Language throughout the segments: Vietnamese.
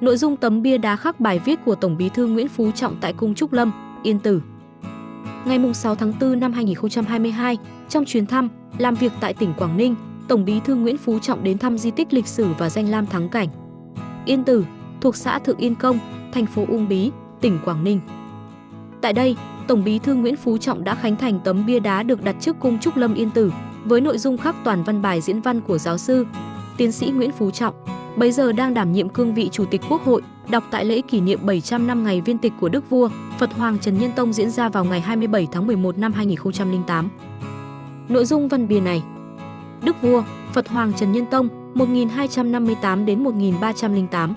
Nội dung tấm bia đá khắc bài viết của Tổng Bí thư Nguyễn Phú Trọng tại Cung Trúc Lâm, Yên Tử. Ngày 6 tháng 4 năm 2022, trong chuyến thăm, làm việc tại tỉnh Quảng Ninh, Tổng Bí thư Nguyễn Phú Trọng đến thăm di tích lịch sử và danh lam thắng cảnh Yên Tử, thuộc xã Thượng Yên Công, thành phố Uông Bí, tỉnh Quảng Ninh. Tại đây, Tổng Bí thư Nguyễn Phú Trọng đã khánh thành tấm bia đá được đặt trước Cung Trúc Lâm Yên Tử, với nội dung khắc toàn văn bài diễn văn của giáo sư, tiến sĩ Nguyễn Phú Trọng, bấy giờ đang đảm nhiệm cương vị Chủ tịch Quốc hội, đọc tại lễ kỷ niệm 700 năm ngày viên tịch của Đức Vua, Phật Hoàng Trần Nhân Tông diễn ra vào ngày 27 tháng 11 năm 2008. Nội dung văn bia này: Đức Vua, Phật Hoàng Trần Nhân Tông 1258 đến 1308.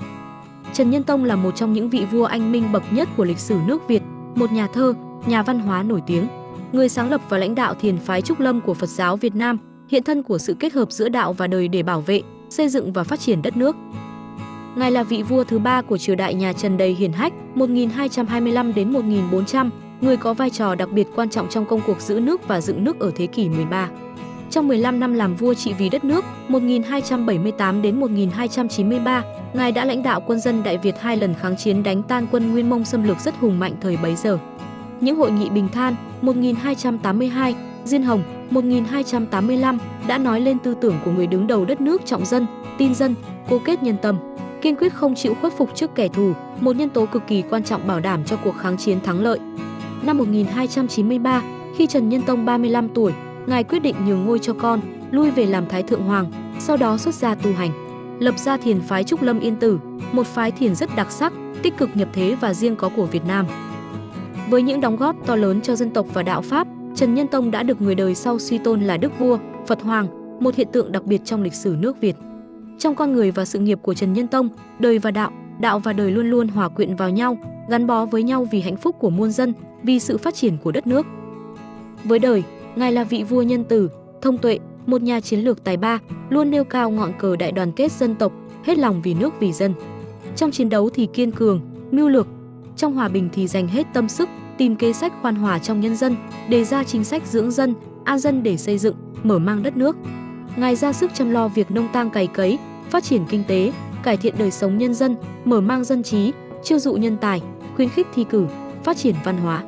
Trần Nhân Tông là một trong những vị vua anh minh bậc nhất của lịch sử nước Việt, một nhà thơ, nhà văn hóa nổi tiếng, người sáng lập và lãnh đạo thiền phái Trúc Lâm của Phật giáo Việt Nam, hiện thân của sự kết hợp giữa đạo và đời để bảo vệ, xây dựng và phát triển đất nước. Ngài là vị vua thứ 3 của triều đại nhà Trần đầy hiển hách 1225 đến 1400, người có vai trò đặc biệt quan trọng trong công cuộc giữ nước và dựng nước ở thế kỷ 13. Trong 15 năm làm vua trị vì đất nước 1278 đến 1293, Ngài đã lãnh đạo quân dân Đại Việt 2 lần kháng chiến đánh tan quân Nguyên Mông xâm lược rất hùng mạnh thời bấy giờ. Những hội nghị Bình Than 1282, Diên Hồng 1285 đã nói lên tư tưởng của người đứng đầu đất nước trọng dân, tin dân, cố kết nhân tâm, kiên quyết không chịu khuất phục trước kẻ thù, một nhân tố cực kỳ quan trọng bảo đảm cho cuộc kháng chiến thắng lợi. Năm 1293, khi Trần Nhân Tông 35 tuổi, Ngài quyết định nhường ngôi cho con, lui về làm Thái Thượng Hoàng, sau đó xuất gia tu hành, lập ra thiền phái Trúc Lâm Yên Tử, một phái thiền rất đặc sắc, tích cực nhập thế và riêng có của Việt Nam. Với những đóng góp to lớn cho dân tộc và đạo Pháp, Trần Nhân Tông đã được người đời sau suy tôn là Đức Vua, Phật Hoàng, một hiện tượng đặc biệt trong lịch sử nước Việt. Trong con người và sự nghiệp của Trần Nhân Tông, đời và đạo, đạo và đời luôn luôn hòa quyện vào nhau, gắn bó với nhau vì hạnh phúc của muôn dân, vì sự phát triển của đất nước. Với đời, Ngài là vị vua nhân từ, thông tuệ, một nhà chiến lược tài ba, luôn nêu cao ngọn cờ đại đoàn kết dân tộc, hết lòng vì nước vì dân. Trong chiến đấu thì kiên cường, mưu lược, trong hòa bình thì dành hết tâm sức, tìm kế sách khoan hòa trong nhân dân, đề ra chính sách dưỡng dân, an dân để xây dựng, mở mang đất nước. Ngài ra sức chăm lo việc nông tang cày cấy, phát triển kinh tế, cải thiện đời sống nhân dân, mở mang dân trí, chiêu dụ nhân tài, khuyến khích thi cử, phát triển văn hóa.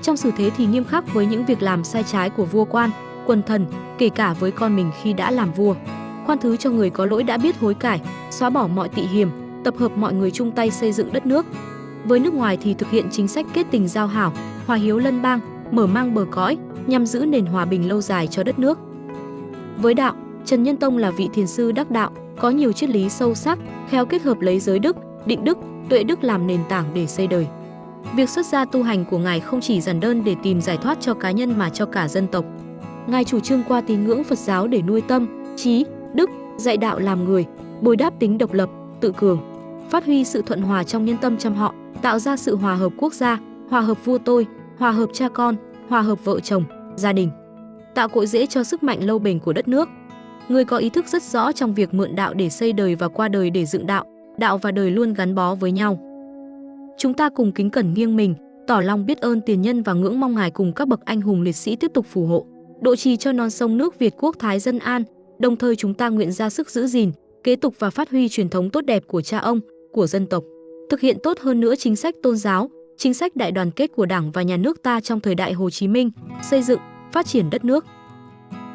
Trong xử thế thì nghiêm khắc với những việc làm sai trái của vua quan, quần thần, kể cả với con mình khi đã làm vua. Khoan thứ cho người có lỗi đã biết hối cải, xóa bỏ mọi tị hiềm, tập hợp mọi người chung tay xây dựng đất nước. Với nước ngoài thì thực hiện chính sách kết tình giao hảo, hòa hiếu lân bang, mở mang bờ cõi, nhằm giữ nền hòa bình lâu dài cho đất nước. Với đạo, Trần Nhân Tông là vị thiền sư đắc đạo, có nhiều triết lý sâu sắc, khéo kết hợp lấy giới đức, định đức, tuệ đức làm nền tảng để xây đời. Việc xuất gia tu hành của Ngài không chỉ giản đơn để tìm giải thoát cho cá nhân mà cho cả dân tộc. Ngài chủ trương qua tín ngưỡng Phật giáo để nuôi tâm, trí, đức, dạy đạo làm người, bồi đáp tính độc lập, tự cường, phát huy sự thuận hòa trong nhân tâm trăm họ, tạo ra sự hòa hợp quốc gia, hòa hợp vua tôi, hòa hợp cha con, hòa hợp vợ chồng, gia đình, tạo cội rễ cho sức mạnh lâu bền của đất nước. Người có ý thức rất rõ trong việc mượn đạo để xây đời và qua đời để dựng đạo, đạo và đời luôn gắn bó với nhau. Chúng ta cùng kính cẩn nghiêng mình, tỏ lòng biết ơn tiền nhân và ngưỡng mong Ngài cùng các bậc anh hùng liệt sĩ tiếp tục phù hộ, độ trì cho non sông nước Việt quốc thái dân an. Đồng thời chúng ta nguyện ra sức giữ gìn, kế tục và phát huy truyền thống tốt đẹp của cha ông, của dân tộc, thực hiện tốt hơn nữa chính sách tôn giáo, chính sách đại đoàn kết của Đảng và Nhà nước ta trong thời đại Hồ Chí Minh, xây dựng, phát triển đất nước.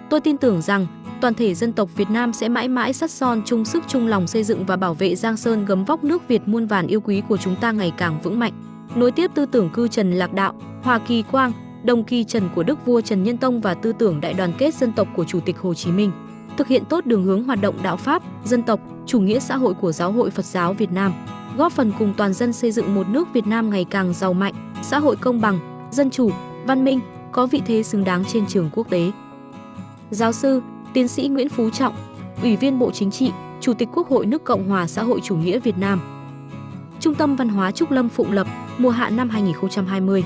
Tôi tin tưởng rằng toàn thể dân tộc Việt Nam sẽ mãi mãi sắt son chung sức chung lòng xây dựng và bảo vệ Giang Sơn gấm vóc nước Việt muôn vàn yêu quý của chúng ta ngày càng vững mạnh. Nối tiếp tư tưởng cư trần lạc đạo, hòa kỳ quang, đồng kỳ trần của Đức Vua Trần Nhân Tông và tư tưởng đại đoàn kết dân tộc của Chủ tịch Hồ Chí Minh. Thực hiện tốt đường hướng hoạt động đạo Pháp, dân tộc, chủ nghĩa xã hội của Giáo hội Phật giáo Việt Nam. Góp phần cùng toàn dân xây dựng một nước Việt Nam ngày càng giàu mạnh, xã hội công bằng, dân chủ, văn minh, có vị thế xứng đáng trên trường quốc tế. Giáo sư, tiến sĩ Nguyễn Phú Trọng, Ủy viên Bộ Chính trị, Chủ tịch Quốc hội nước Cộng hòa xã hội chủ nghĩa Việt Nam. Trung tâm Văn hóa Trúc Lâm Phụng Lập, mùa hạ năm 2020.